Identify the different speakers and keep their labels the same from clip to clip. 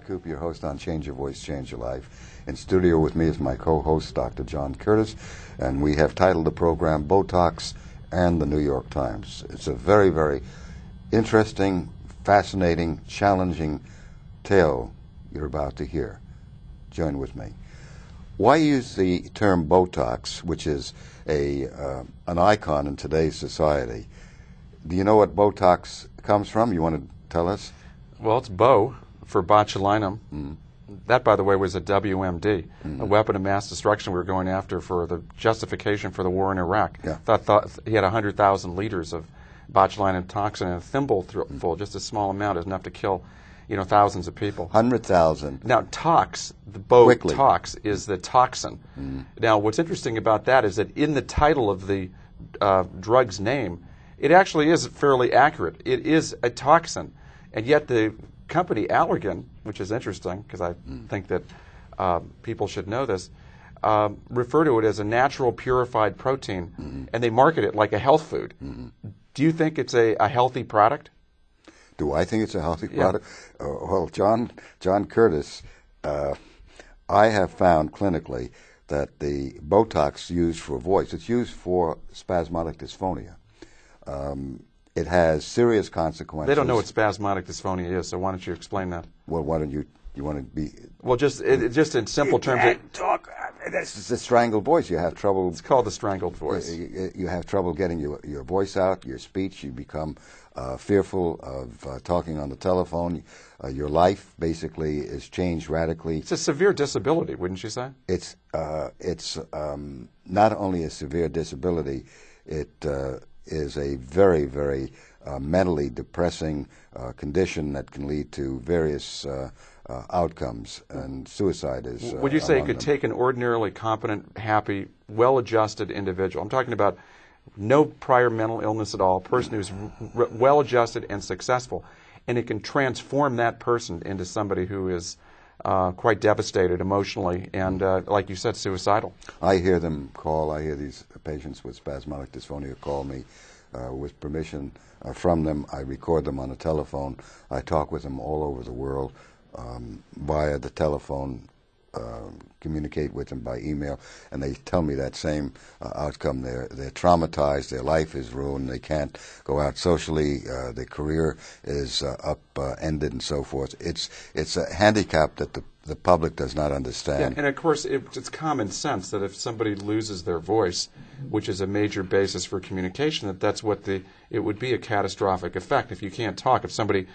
Speaker 1: Coop, your host on Change Your Voice, Change Your Life. In studio with me is my co-host, Dr. John Curtis, and we have titled the program Botox and the New York Times. It's a very, very interesting, fascinating, challenging tale you're about to hear. Join with me. Why use the term Botox, which is an icon in today's society? Do you know what Botox comes from? You want to tell us?
Speaker 2: Well, it's Bo for botulinum. That, by the way, was a WMD, a weapon of mass destruction we were going after for the justification for the war in Iraq.
Speaker 1: Yeah.
Speaker 2: Thought he had 100,000 liters of botulinum toxin in a thimble full, just a small amount is enough to kill, thousands of people.
Speaker 1: 100,000.
Speaker 2: Now, the Botox is the toxin. Now, what's interesting about that is that in the title of the drug's name, it actually is fairly accurate. It is a toxin, and yet the company Allergan, which is interesting because I think that people should know this, refer to it as a natural purified protein, and they market it like a health food. Do you think it's a healthy product?
Speaker 1: Do I think it's a healthy product? Well, John Curtis, I have found clinically that the Botox used for voice, it's used for spasmodic dysphonia. It has serious consequences.
Speaker 2: They don't know what spasmodic dysphonia is, so why don't you explain that?
Speaker 1: Well, why don't you want to be...
Speaker 2: Well, just in simple terms...
Speaker 1: Can't talk. That's the strangled voice. You have trouble...
Speaker 2: It's called the strangled voice.
Speaker 1: You have trouble getting your voice out, your speech. You become fearful of talking on the telephone. Your life basically is changed radically.
Speaker 2: It's a severe disability, wouldn't you say?
Speaker 1: It's not only a severe disability, it is a very, very mentally depressing condition that can lead to various outcomes, and suicide is
Speaker 2: Would you say it could
Speaker 1: them.
Speaker 2: take an ordinarily competent, happy, well-adjusted individual? I'm talking about no prior mental illness at all, a person who's well-adjusted and successful, and it can transform that person into somebody who is quite devastated emotionally and, like you said, suicidal.
Speaker 1: I hear them call. I hear these patients with spasmodic dysphonia call me with permission from them. I record them on the telephone. I talk with them all over the world via the telephone, communicate with them by email, and they tell me that same outcome. They're traumatized. Their life is ruined. They can't go out socially. Their career is upended and so forth. It's a handicap that the public does not understand.
Speaker 2: Yeah, and of course, it's common sense that if somebody loses their voice, which is a major basis for communication, that's what it would be a catastrophic effect. If you can't talk, if somebody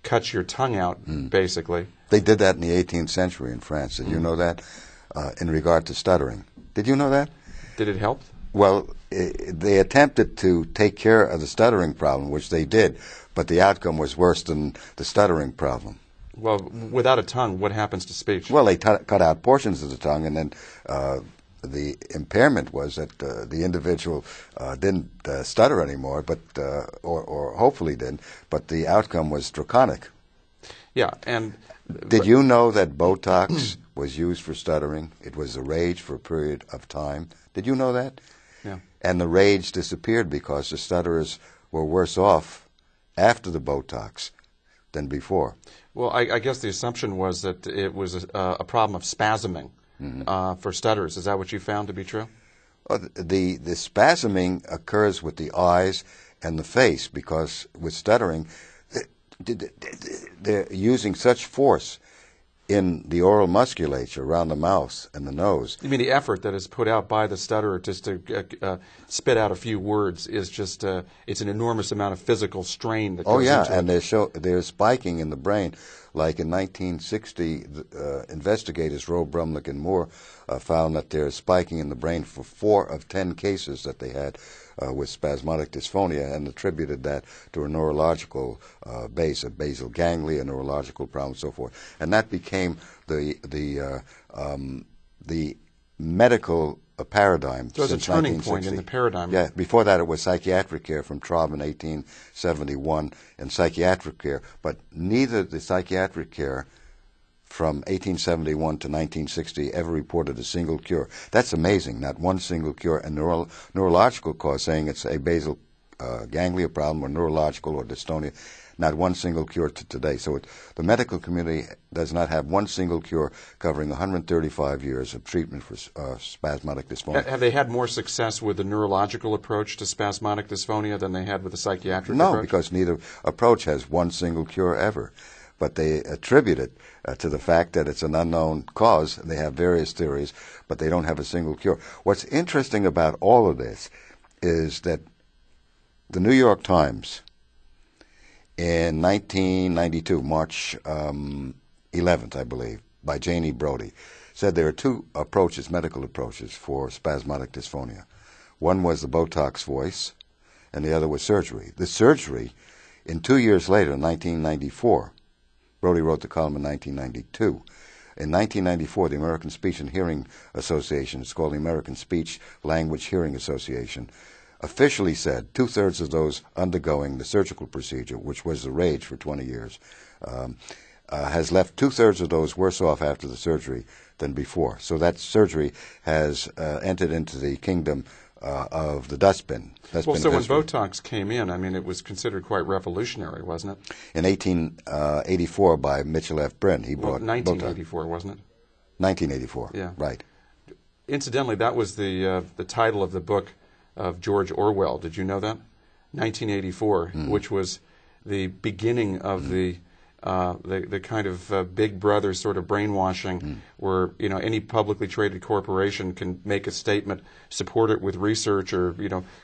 Speaker 2: cuts your tongue out, basically.
Speaker 1: They did that in the 18th century in France. Did you know that? In regard to stuttering. Did you know that?
Speaker 2: Did it help?
Speaker 1: Well, they attempted to take care of the stuttering problem, which they did, but the outcome was worse than the stuttering problem.
Speaker 2: Well, without a tongue, what happens to speech?
Speaker 1: Well, they cut out portions of the tongue, and then the impairment was that the individual didn't stutter anymore, but or hopefully didn't, but the outcome was draconic.
Speaker 2: Yeah, and...
Speaker 1: Did you know that Botox was used for stuttering? It was the rage for a period of time. Did you know that?
Speaker 2: Yeah.
Speaker 1: And the rage disappeared because the stutterers were worse off after the Botox than before.
Speaker 2: Well, I guess the assumption was that it was a problem of spasming for stutterers. Is that what you found to be true?
Speaker 1: The spasming occurs with the eyes and the face because with stuttering, they're using such force in the oral musculature around the mouth and the nose.
Speaker 2: You mean the effort that is put out by the stutterer just to spit out a few words is just it's an enormous amount of physical strain that goes into it.
Speaker 1: And they're spiking in the brain. Like in 1960, investigators Roe, Brumlick, and Moore found that there's spiking in the brain for 4 of 10 cases that they had with spasmodic dysphonia, and attributed that to a neurological base, a basal ganglia, neurological problem, and so forth. And that became the medical paradigm.
Speaker 2: So it was a turning point in the paradigm.
Speaker 1: Yeah, before that it was psychiatric care from Traub in 1871 and psychiatric care, but neither the psychiatric care from 1871 to 1960 ever reported a single cure. That's amazing, not one single cure. And neurological cause, saying it's a basal ganglia problem or neurological or dystonia. Not one single cure to today. So the medical community does not have one single cure covering 135 years of treatment for spasmodic dysphonia.
Speaker 2: Have they had more success with the neurological approach to spasmodic dysphonia than they had with the psychiatric approach?
Speaker 1: No, because neither approach has one single cure ever. But they attribute it to the fact that it's an unknown cause. They have various theories, but they don't have a single cure. What's interesting about all of this is that the New York Times in 1992, March 11th, I believe, by Janie Brody, said there are two approaches, medical approaches, for spasmodic dysphonia. One was the Botox voice, and the other was surgery. The surgery, in 2 years later, 1994, Brody wrote the column in 1992. In 1994, the American Speech and Hearing Association, it's called the American Speech Language Hearing Association, officially said two-thirds of those undergoing the surgical procedure, which was the rage for 20 years, has left two-thirds of those worse off after the surgery than before. So that surgery has entered into the kingdom of the dustbin.
Speaker 2: Well, so when Botox came in, I mean, it was considered quite revolutionary, wasn't it?
Speaker 1: In 1884 by Mitchell F. Bryn, he brought
Speaker 2: 1984,
Speaker 1: Botox.
Speaker 2: Wasn't it?
Speaker 1: 1984,
Speaker 2: yeah.
Speaker 1: Right.
Speaker 2: Incidentally, that was the title of the book of George Orwell. Did you know that? 1984, which was the beginning of the kind of Big Brother sort of brainwashing, where any publicly traded corporation can make a statement, support it with research, or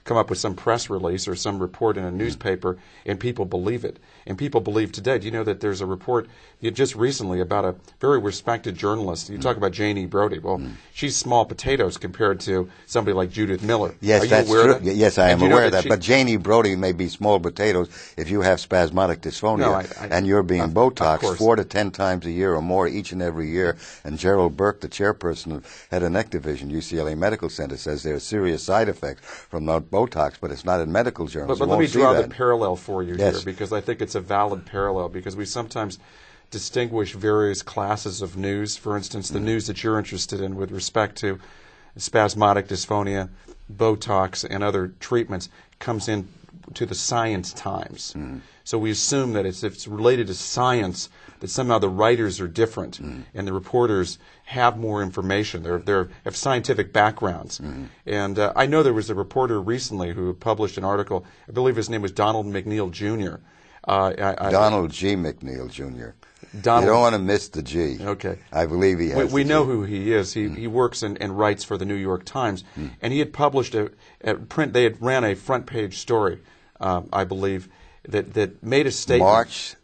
Speaker 2: come up with some press release or some report in a newspaper, and people believe it. And people believe today. Do you know that there's a report just recently about a very respected journalist? You talk about Janie Brody. Well, she's small potatoes compared to somebody like Judith Miller.
Speaker 1: Yes,
Speaker 2: Are you
Speaker 1: that's
Speaker 2: aware
Speaker 1: true.
Speaker 2: Of that?
Speaker 1: Yes, I am aware of that. But Janie Brody may be small potatoes if you have spasmodic dysphonia and you're being Botox 4 to 10 times a year or more each and every year. And Gerald Burke, the chairperson of Head and Neck Division, UCLA Medical Center, says there are serious side effects from Botox, but it's not in medical journals.
Speaker 2: But let me draw the parallel for you here, because I think it's a valid parallel, because we sometimes distinguish various classes of news. For instance, the news that you're interested in with respect to spasmodic dysphonia, Botox, and other treatments comes in to the Science Times. So we assume that if it's related to science, that somehow the writers are different and the reporters have more information. They have scientific backgrounds. And I know there was a reporter recently who published an article. I believe his name was Donald McNeil Jr.
Speaker 1: Donald G. McNeil Jr.
Speaker 2: Donald,
Speaker 1: you don't want to miss the G.
Speaker 2: Okay.
Speaker 1: I believe he has.
Speaker 2: We know who he is. He works and writes for the New York Times, and he had published a print. They had ran a front page story, I believe, that made a statement.
Speaker 1: March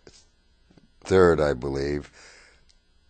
Speaker 1: 3rd, I believe,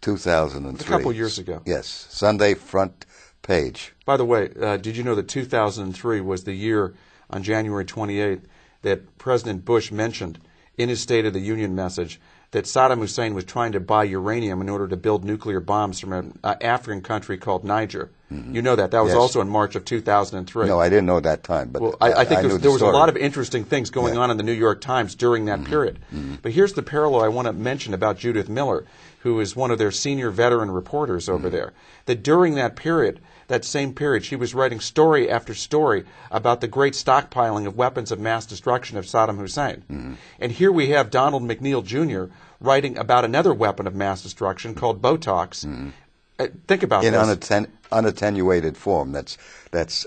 Speaker 1: 2003.
Speaker 2: A couple years ago.
Speaker 1: Yes, Sunday front page.
Speaker 2: By the way, did you know that 2003 was the year on January 28th that President Bush mentioned in his State of the Union message that Saddam Hussein was trying to buy uranium in order to build nuclear bombs from an African country called Niger. You know that. That was also in March of 2003.
Speaker 1: No, I didn't know that time. But
Speaker 2: well, I think there was a lot of interesting things going on in the New York Times during that period. But here's the parallel I want to mention about Judith Miller, who is one of their senior veteran reporters over there, that during that period, that same period, she was writing story after story about the great stockpiling of weapons of mass destruction of Saddam Hussein. And here we have Donald McNeil Jr. writing about another weapon of mass destruction called Botox. Think about this.
Speaker 1: In unattenuated form. That's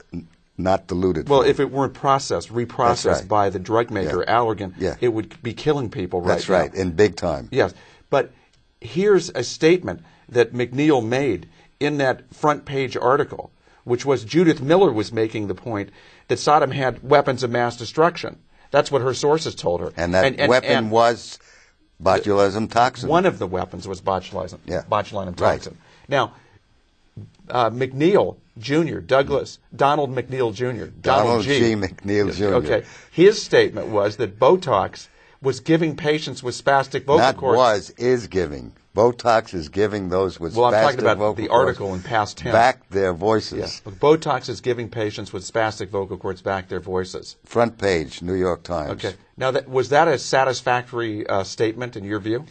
Speaker 1: not diluted.
Speaker 2: Well, if it weren't reprocessed by the drug maker, Allergan, it would be killing people right now.
Speaker 1: That's right, in big time.
Speaker 2: Yes. But here's a statement that McNeil made in that front page article, which was Judith Miller was making the point that Saddam had weapons of mass destruction. That's what her sources told her.
Speaker 1: And that weapon was botulism toxin.
Speaker 2: One of the weapons was botulinum toxin.
Speaker 1: Right.
Speaker 2: Now, McNeil Jr., Donald McNeil Jr.,
Speaker 1: Donald G. McNeil Jr.
Speaker 2: Okay. His statement was that Botox was giving patients with spastic vocal cords.
Speaker 1: Is giving. Botox is giving those with spastic vocal cords.
Speaker 2: Well, I'm talking about the article in past tense.
Speaker 1: Back their voices.
Speaker 2: Yeah. Botox is giving patients with spastic vocal cords back their voices.
Speaker 1: Front page, New York Times.
Speaker 2: Okay. Now, was that a satisfactory statement in your view?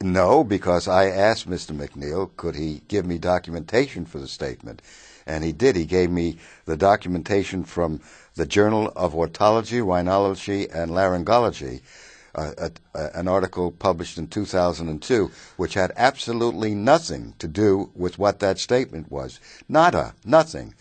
Speaker 1: No, because I asked Mr. McNeil, could he give me documentation for the statement? And he did. He gave me the documentation from the Journal of Otology, Rhinology, and Laryngology, an article published in 2002, which had absolutely nothing to do with what that statement was. Nada, nothing.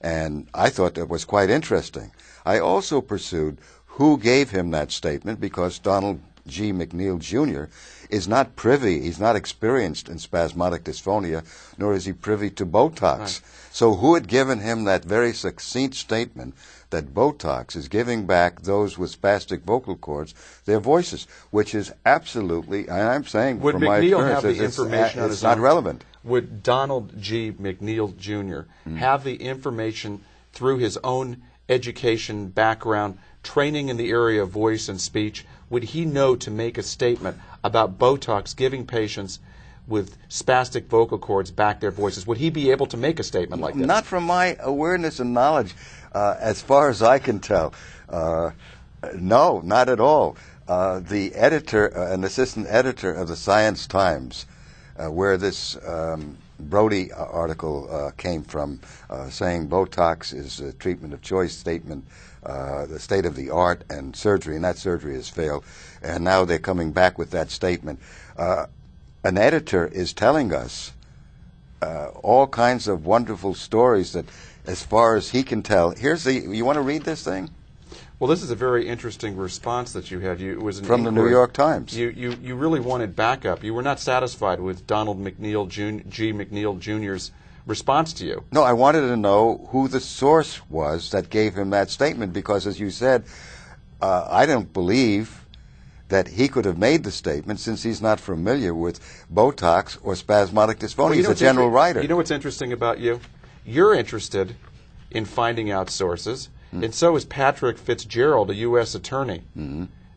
Speaker 1: And I thought that was quite interesting. I also pursued who gave him that statement, because Donald G. McNeil, Jr. is not privy, he's not experienced in spasmodic dysphonia, nor is he privy to Botox. Right. So who had given him that very succinct statement that Botox is giving back those with spastic vocal cords their voices, which is absolutely, and I'm saying
Speaker 2: would
Speaker 1: from
Speaker 2: McNeil
Speaker 1: my experience,
Speaker 2: have the information
Speaker 1: it's not relevant.
Speaker 2: Would Donald G. McNeil, Jr. have the information through his own education, background, training in the area of voice and speech? Would he know to make a statement about Botox giving patients with spastic vocal cords back their voices? Would he be able to make a statement like that?
Speaker 1: Not from my awareness and knowledge, as far as I can tell. No, not at all. The editor, an assistant editor of the Science Times, where this Brody article came from, saying Botox is a treatment of choice statement, the state of the art, and surgery, and that surgery has failed. And now they're coming back with that statement. An editor is telling us all kinds of wonderful stories that, as far as he can tell, you want to read this thing?
Speaker 2: Well, this is a very interesting response that you had. It was
Speaker 1: from the New York Times.
Speaker 2: You really wanted backup. You were not satisfied with Donald McNeil G. McNeil Jr.'s response to you.
Speaker 1: No, I wanted to know who the source was that gave him that statement, because, as you said, I don't believe that he could have made the statement, since he's not familiar with Botox or spasmodic dysphonia. Well, he's a general writer.
Speaker 2: You know what's interesting about you? You're interested in finding out sources. And so is Patrick Fitzgerald, a U.S. attorney,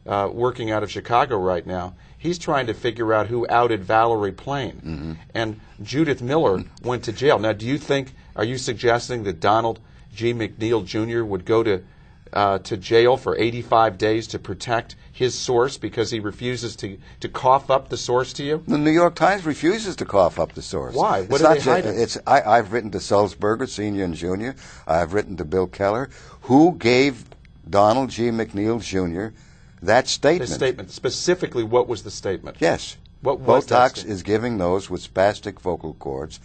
Speaker 2: working out of Chicago right now. He's trying to figure out who outed Valerie Plame. And Judith Miller went to jail. Now, are you suggesting that Donald G. McNeil, Jr. would go to jail for 85 days to protect his source because he refuses to cough up the source to you?
Speaker 1: The New York Times refuses to cough up the source.
Speaker 2: Why? What are they hiding?
Speaker 1: I've written to Sulzberger, Sr. and Jr. I've written to Bill Keller. Who gave Donald G. McNeil, Jr. that statement?
Speaker 2: The statement. Specifically, what was the statement?
Speaker 1: Yes.
Speaker 2: What was
Speaker 1: Botox is giving those with spastic vocal cords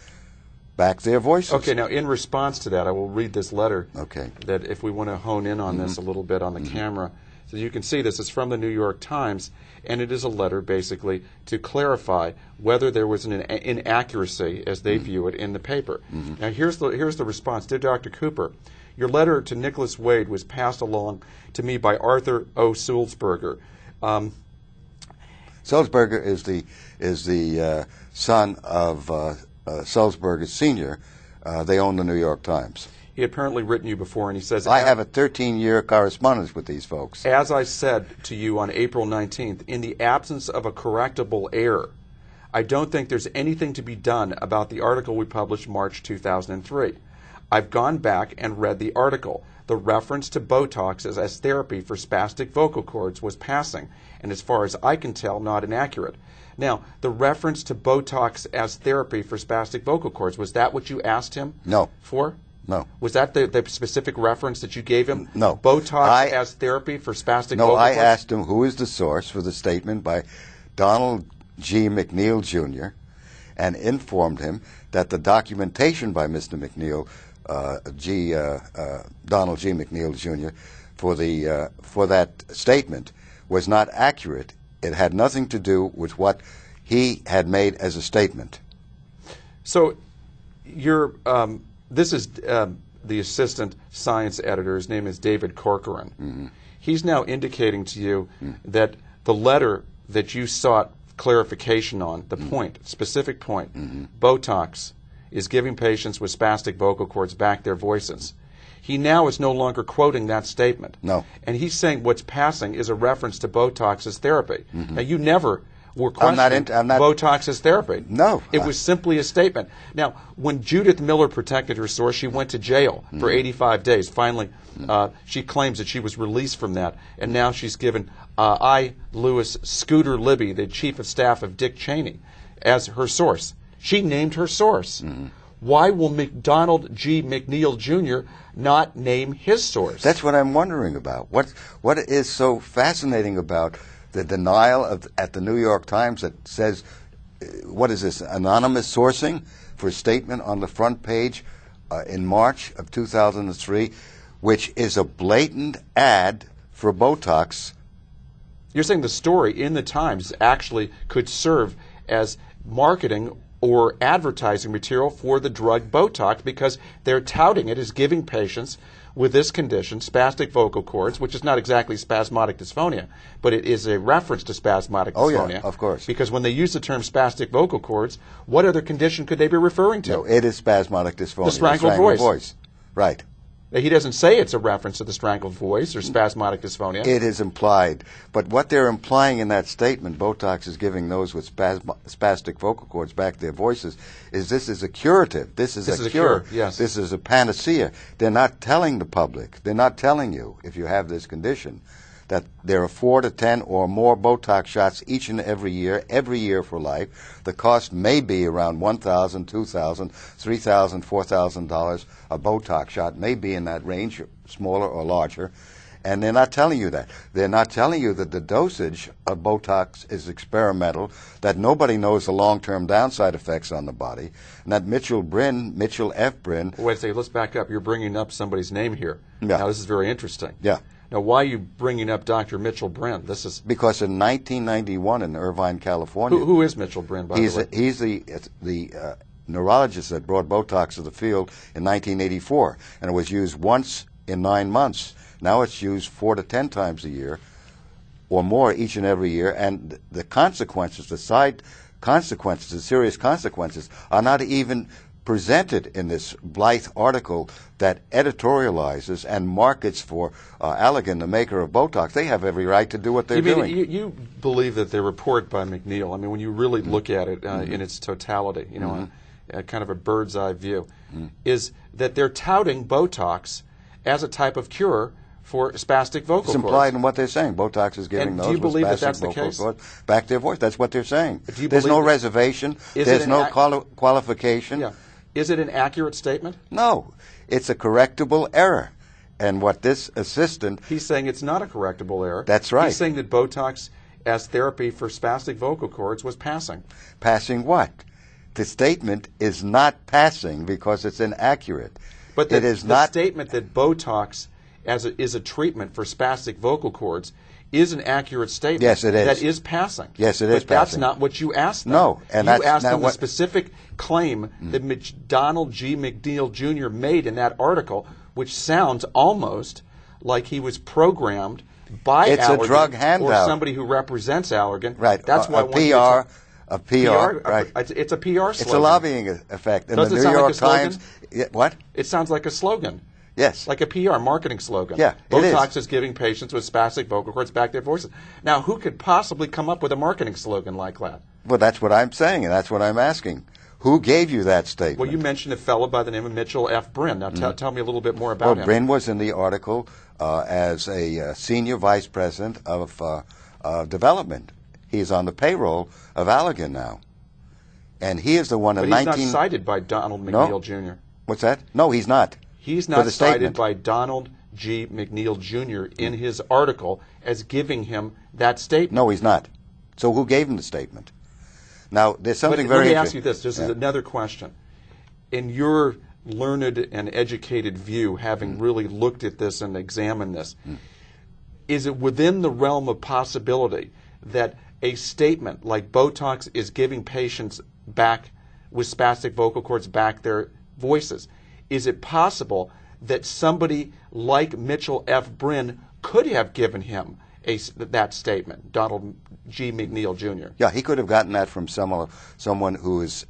Speaker 1: back their voices.
Speaker 2: Okay, now in response to that, I will read this letter.
Speaker 1: Okay.
Speaker 2: That if we want to hone in on this a little bit on the camera. So you can see this is from the New York Times, and it is a letter basically to clarify whether there was an inaccuracy, as they view it, in the paper. Now here's the response. Dear Dr. Cooper, your letter to Nicholas Wade was passed along to me by Arthur O. Sulzberger.
Speaker 1: Sulzberger is the son of Sulzberger Sr. They own the New York Times.
Speaker 2: He had apparently written you before, and he says,
Speaker 1: I have a 13-year correspondence with these folks.
Speaker 2: As I said to you on April 19th, in the absence of a correctable error, I don't think there's anything to be done about the article we published March 2003. I've gone back and read the article. The reference to Botox as therapy for spastic vocal cords was passing, and as far as I can tell, not inaccurate. Now, the reference to Botox as therapy for spastic vocal cords, was that what you asked him for?
Speaker 1: No.
Speaker 2: Was that the specific reference that you gave him?
Speaker 1: No.
Speaker 2: Botox as therapy for spastic vocal cords?
Speaker 1: No, I asked him who is the source for the statement by Donald G. McNeil, Jr., and informed him that the documentation by Mr. McNeil, Donald G. McNeil, Jr., for that statement was not accurate. It had nothing to do with what he had made as a statement.
Speaker 2: So this is the assistant science editor. His name is David Corcoran. He's now indicating to you that the letter that you sought clarification on, the specific point, Botox is giving patients with spastic vocal cords back their voices. He now is no longer quoting that statement.
Speaker 1: No.
Speaker 2: And he's saying what's passing is a reference to Botox as therapy. Now, you never were questioning Botox as therapy.
Speaker 1: No.
Speaker 2: It was simply a statement. Now, when Judith Miller protected her source, she went to jail for 85 days. Finally, she claims that she was released from that, and now she's given Louis Scooter Libby, the chief of staff of Dick Cheney, as her source. She named her source. why will McDonald G. McNeil Jr. not name his source?
Speaker 1: That's what I'm wondering about. What is so fascinating about the denial at the New York Times that says, what is this, anonymous sourcing for a statement on the front page in March of 2003, which is a blatant ad for Botox?
Speaker 2: You're saying the story in the Times actually could serve as marketing or advertising material for the drug Botox because they're touting it as giving patients with this condition, spastic vocal cords, which is not exactly spasmodic dysphonia, but it is a reference to spasmodic dysphonia.
Speaker 1: Oh, yeah, of course.
Speaker 2: Because when they use the term spastic vocal cords, what other condition could they be referring to?
Speaker 1: No, it is spasmodic dysphonia.
Speaker 2: The strangled voice.
Speaker 1: Right.
Speaker 2: He doesn't say it's a reference to the strangled voice or spasmodic dysphonia.
Speaker 1: It is implied. But what they're implying in that statement, Botox is giving those with spastic vocal cords back their voices, is this is a curative. This is a cure.
Speaker 2: Yes.
Speaker 1: This is a panacea. They're not telling the public, they're not telling you, if you have this condition, that there are 4 to 10 or more Botox shots each and every year for life. The cost may be around $1,000, $2,000, $3,000, $4,000. A Botox shot may be in that range, smaller or larger. And they're not telling you that. They're not telling you that the dosage of Botox is experimental, that nobody knows the long-term downside effects on the body, and that Mitchell F. Brin...
Speaker 2: Wait a second, let's back up. You're bringing up somebody's name here.
Speaker 1: Yeah.
Speaker 2: Now, this is very interesting.
Speaker 1: Yeah.
Speaker 2: Now, why are you bringing up Dr. Mitchell Brin? This is
Speaker 1: because in 1991 in Irvine, California...
Speaker 2: Who is Mitchell Brin, by the way?
Speaker 1: He's the neurologist that brought Botox to the field in 1984, and it was used once in 9 months. Now it's used 4 to 10 times a year or more each and every year, and the consequences, the side consequences, the serious consequences, are not even presented in this blithe article that editorializes and markets for Allergan, the maker of Botox. They have every right to do what they're doing.
Speaker 2: You believe that the report by McNeil, I mean, when you really look at it in its totality, you know, kind of a bird's eye view, is that they're touting Botox as a type of cure for spastic vocal cords.
Speaker 1: It's implied in what they're saying. Botox is giving those with spastic vocal cords back their voice. That's what they're saying. There's no reservation. There's no qualification.
Speaker 2: Yeah. Is it an accurate statement?
Speaker 1: No. It's a correctable error. And what this assistant...
Speaker 2: He's saying it's not a correctable error.
Speaker 1: That's right.
Speaker 2: He's saying that Botox as therapy for spastic vocal cords was passing.
Speaker 1: Passing what? The statement is not passing because it's inaccurate.
Speaker 2: But the statement that Botox is a treatment for spastic vocal cords is an accurate statement.
Speaker 1: Yes, it is.
Speaker 2: That is passing.
Speaker 1: Yes, it is
Speaker 2: but
Speaker 1: passing.
Speaker 2: That's not what you asked them.
Speaker 1: No. And
Speaker 2: you asked them the specific claim that McDonald G. McNeil Jr. made in that article, which sounds almost like he was programmed by
Speaker 1: It's
Speaker 2: Allergan
Speaker 1: a drug handout.
Speaker 2: or somebody who represents Allergan.
Speaker 1: Right.
Speaker 2: That's why
Speaker 1: a PR. Right.
Speaker 2: It's a PR slogan.
Speaker 1: It's a lobbying effect. In
Speaker 2: Doesn't
Speaker 1: the
Speaker 2: it
Speaker 1: New
Speaker 2: sound like
Speaker 1: York
Speaker 2: a slogan?
Speaker 1: Times. What?
Speaker 2: It sounds like a slogan.
Speaker 1: Yes.
Speaker 2: Like a PR marketing slogan.
Speaker 1: Yeah,
Speaker 2: Botox is giving patients with spastic vocal cords back their voices. Now, who could possibly come up with a marketing slogan like that?
Speaker 1: Well, that's what I'm saying, and that's what I'm asking. Who gave you that statement?
Speaker 2: Well, you mentioned a fellow by the name of Mitchell F. Brin. Now, tell me a little bit more about him.
Speaker 1: Brin was in the article as a senior vice president of development. He's on the payroll of Allergan now. And he is the one in 19...
Speaker 2: But he's not cited by Donald McNeil Jr.
Speaker 1: What's that? No, he's not.
Speaker 2: He's not cited by Donald G. McNeil Jr. in his article as giving him that statement.
Speaker 1: No, he's not. So who gave him the statement? Now, there's something very interesting.
Speaker 2: Let me ask you this. This is another question. In your learned and educated view, having really looked at this and examined this, is it within the realm of possibility that a statement like Botox is giving patients back with spastic vocal cords back their voices, is it possible that somebody like Mitchell F. Brin could have given him that statement, Donald G. McNeil Jr.?
Speaker 1: Yeah, he could have gotten that from someone who is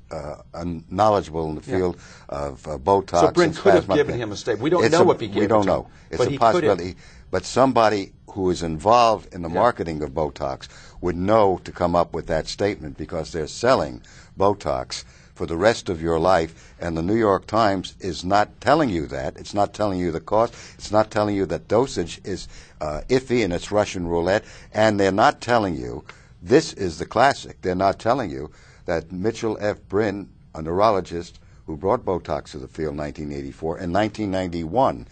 Speaker 1: knowledgeable in the field of Botox.
Speaker 2: So Brin could have given him a statement. We don't know if he gave it to him.
Speaker 1: We don't know. It's a possibility. But somebody who is involved in the marketing of Botox would know to come up with that statement because they're selling Botox for the rest of your life, and the New York Times is not telling you that. It's not telling you the cost. It's not telling you that dosage is iffy and it's Russian roulette, and they're not telling you, this is the classic, they're not telling you that Mitchell F. Brin, a neurologist who brought Botox to the field in 1984. In 1991,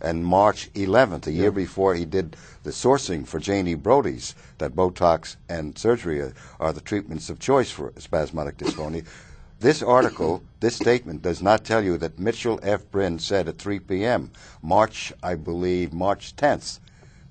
Speaker 1: and March 11th, a year before he did the sourcing for Janie Brody's, that Botox and surgery are the treatments of choice for spasmodic dysphonia. This article, this statement, does not tell you that Mitchell F. Bryn said at 3 p.m., I believe, March 10th,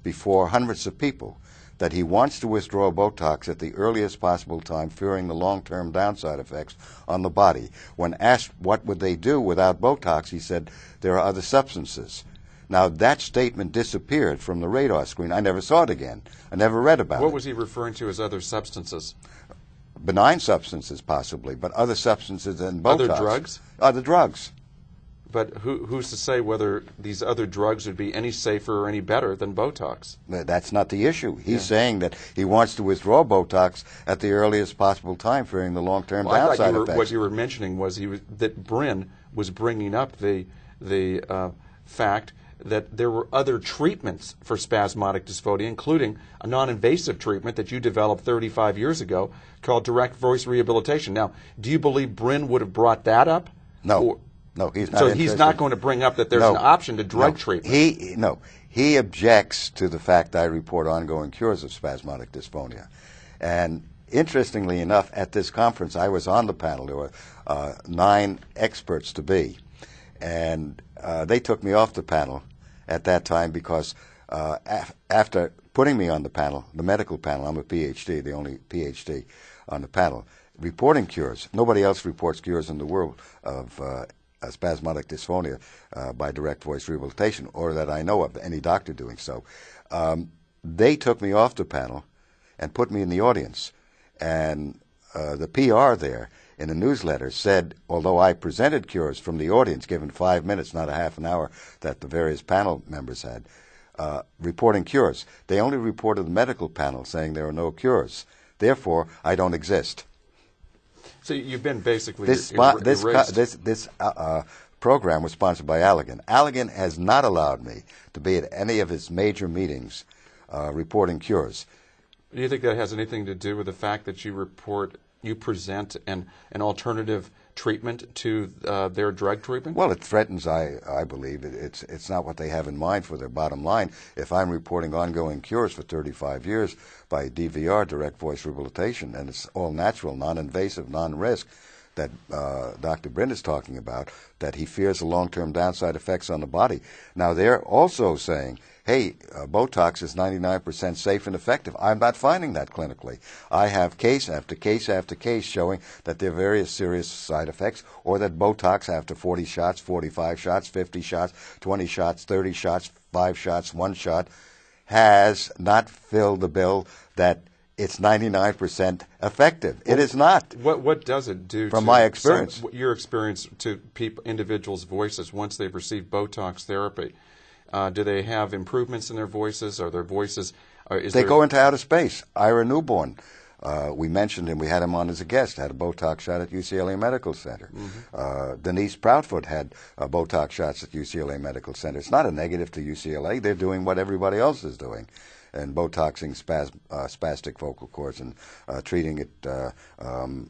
Speaker 1: before hundreds of people, that he wants to withdraw Botox at the earliest possible time, fearing the long-term downside effects on the body. When asked what would they do without Botox, he said, there are other substances. Now, that statement disappeared from the radar screen. I never saw it again. I never read about it.
Speaker 2: What was he referring to as other substances?
Speaker 1: Benign substances, possibly, but other substances than Botox.
Speaker 2: Other drugs?
Speaker 1: Other drugs.
Speaker 2: But who's to say whether these other drugs would be any safer or any better than Botox?
Speaker 1: That's not the issue. He's saying that he wants to withdraw Botox at the earliest possible time, fearing the long-term downside effects.
Speaker 2: What you were mentioning was that Bryn was bringing up the fact that there were other treatments for spasmodic dysphonia, including a non-invasive treatment that you developed 35 years ago called direct voice rehabilitation. Now, do you believe Bryn would have brought that up?
Speaker 1: No. No, he's not.
Speaker 2: So he's not going to bring up that there's an option to drug treatment?
Speaker 1: He objects to the fact that I report ongoing cures of spasmodic dysphonia. And interestingly enough, at this conference, I was on the panel. There were 9 experts to be. And they took me off the panel at that time because after putting me on the panel, the medical panel, I'm a PhD, the only PhD on the panel, reporting cures. Nobody else reports cures in the world of spasmodic dysphonia by direct voice rehabilitation, or that I know of any doctor doing so. They took me off the panel and put me in the audience. And the PR there in the newsletter said, although I presented cures from the audience, given 5 minutes, not a half an hour that the various panel members had, reporting cures, they only reported the medical panel saying there are no cures. Therefore, I don't exist.
Speaker 2: So you've been basically
Speaker 1: this program was sponsored by Allergan. Allergan has not allowed me to be at any of its major meetings reporting cures.
Speaker 2: Do you think that has anything to do with the fact that you present an alternative treatment to their drug treatment?
Speaker 1: Well, it threatens, I believe. It's not what they have in mind for their bottom line. If I'm reporting ongoing cures for 35 years by DVR, direct voice rehabilitation, and it's all natural, non-invasive, non-risk, that Dr. Bryn is talking about, that he fears the long-term downside effects on the body. Now, they're also saying, hey, Botox is 99% safe and effective. I'm not finding that clinically. I have case after case after case showing that there are various serious side effects, or that Botox after 40 shots, 45 shots, 50 shots, 20 shots, 30 shots, 5 shots, 1 shot, has not filled the bill that it's 99% effective. It is not.
Speaker 2: What does it do
Speaker 1: from my experience?
Speaker 2: Your experience to individuals' voices once they've received Botox therapy? Do they have improvements in their voices? Are their voices...
Speaker 1: go into outer space. Ira Newborn, we mentioned him. We had him on as a guest, had a Botox shot at UCLA Medical Center. Mm-hmm. Denise Proudfoot had Botox shots at UCLA Medical Center. It's not a negative to UCLA. They're doing what everybody else is doing, and Botoxing spastic vocal cords and treating it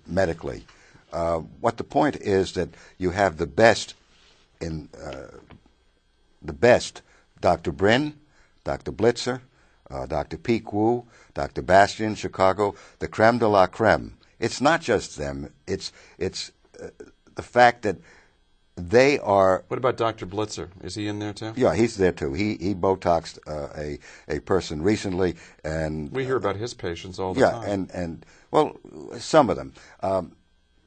Speaker 1: medically. What the point is that you have the best Dr. Bryn, Dr. Blitzer, Dr. Peek Wu, Dr. Bastian, Chicago, the creme de la creme. It's not just them. It's the fact that they are...
Speaker 2: What about Dr. Blitzer? Is he in there too?
Speaker 1: Yeah, he's there too. He Botoxed a person recently, and...
Speaker 2: We hear about his patients all the time.
Speaker 1: Yeah, and well, some of them.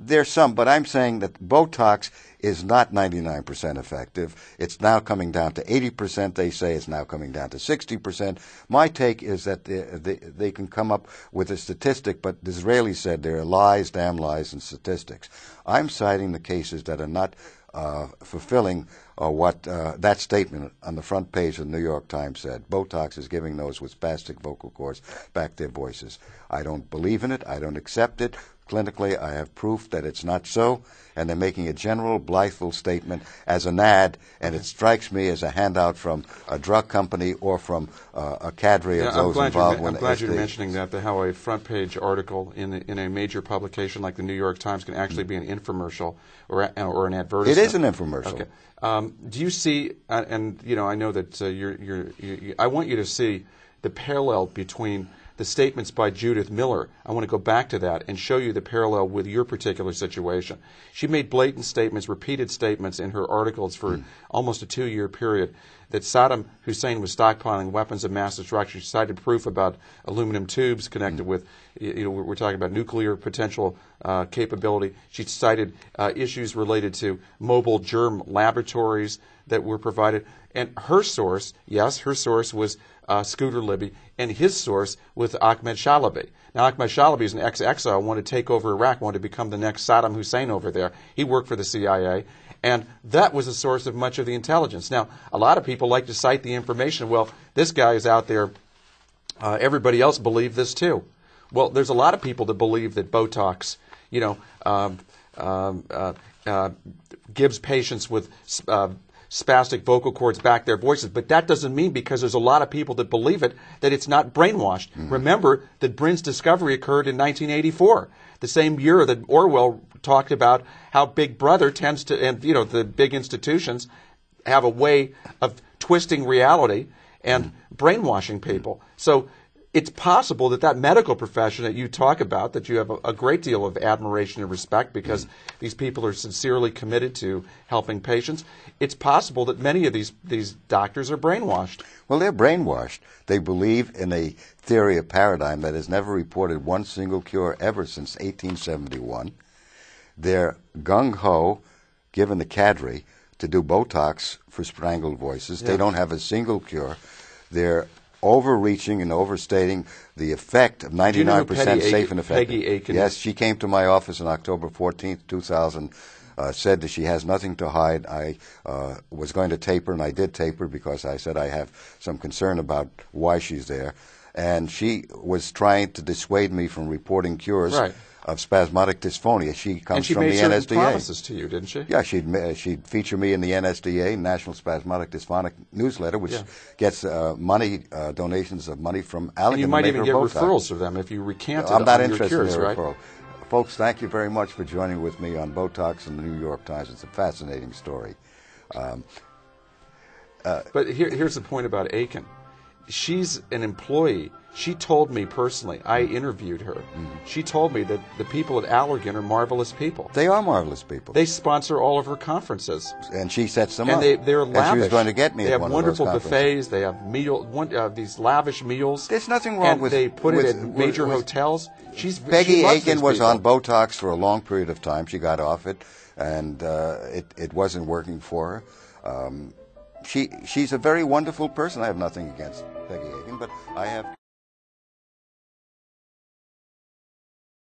Speaker 1: There's some, but I'm saying that Botox is not 99% effective. It's now coming down to 80%. They say it's now coming down to 60%. My take is that they can come up with a statistic, but Disraeli said there are lies, damn lies, and statistics. I'm citing the cases that are not fulfilling what that statement on the front page of the New York Times said. Botox is giving those with spastic vocal cords back their voices. I don't believe in it. I don't accept it. Clinically, I have proof that it's not so, and they're making a general blitheful statement as an ad, and it strikes me as a handout from a drug company or from a cadre of those involved.
Speaker 2: I'm glad you're mentioning that, how a front-page article in a major publication like the New York Times can actually be an infomercial or an advertisement.
Speaker 1: It is an infomercial.
Speaker 2: Okay. Do you see, and I know that I want you to see the parallel between the statements by Judith Miller. I want to go back to that and show you the parallel with your particular situation. She made blatant statements, repeated statements in her articles for almost a 2-year period that Saddam Hussein was stockpiling weapons of mass destruction. She cited proof about aluminum tubes connected with, we're talking about nuclear potential capability. She cited issues related to mobile germ laboratories that were provided. And her source, her source was Scooter Libby, and his source was Ahmed Shalabi. Now, Ahmed Shalabi is an ex-exile, wanted to take over Iraq, wanted to become the next Saddam Hussein over there. He worked for the CIA, and that was the source of much of the intelligence. Now, a lot of people like to cite the information. Well, this guy is out there. Everybody else believed this too. Well, there's a lot of people that believe that Botox, gives patients with spastic vocal cords back their voices, but that doesn't mean, because there's a lot of people that believe it, that it's not brainwashed. Remember that Brin's discovery occurred in 1984, the same year that Orwell talked about how Big Brother tends to, and the big institutions have a way of twisting reality and brainwashing people. So it's possible that medical profession that you talk about, that you have a great deal of admiration and respect because these people are sincerely committed to helping patients, it's possible that many of these doctors are brainwashed.
Speaker 1: Well, they're brainwashed. They believe in a theory of paradigm that has never reported one single cure ever since 1871. They're gung-ho, given the cadre, to do Botox for strangled voices. They don't have a single cure. They're overreaching and overstating the effect of 99% safe and effective.
Speaker 2: Peggy Aiken?
Speaker 1: Yes, she came to my office on October 14th, 2000, said that she has nothing to hide. I was going to tape her, and I did tape her because I said I have some concern about why she's there. And she was trying to dissuade me from reporting cures of spasmodic dysphonia. She comes from the NSDA.
Speaker 2: And she made certain promises to you, didn't she?
Speaker 1: Yeah, she'd feature me in the NSDA, National Spasmodic Dysphonic Newsletter, which gets donations of money from Allegan.
Speaker 2: And you might even get referrals from them if you recanted
Speaker 1: I'm not
Speaker 2: on your
Speaker 1: interested
Speaker 2: cures,
Speaker 1: in a
Speaker 2: right?
Speaker 1: referral. Folks, thank you very much for joining with me on Botox and the New York Times. It's a fascinating story.
Speaker 2: But here's the point about Aiken. She's an employee. She told me personally, I interviewed her. She told me that the people at Allergan are marvelous people.
Speaker 1: They are marvelous people.
Speaker 2: They sponsor all of her conferences.
Speaker 1: And she sets them up.
Speaker 2: And they're lavish.
Speaker 1: And she was going to get me at one of those
Speaker 2: wonderful
Speaker 1: conferences.
Speaker 2: buffets. They have these lavish meals.
Speaker 1: There's nothing wrong with...
Speaker 2: And they put it in major hotels.
Speaker 1: Peggy Aiken was on Botox for a long period of time. She got off it, and it wasn't working for her. She's a very wonderful person. I have nothing against Peggy Aiken, but I have...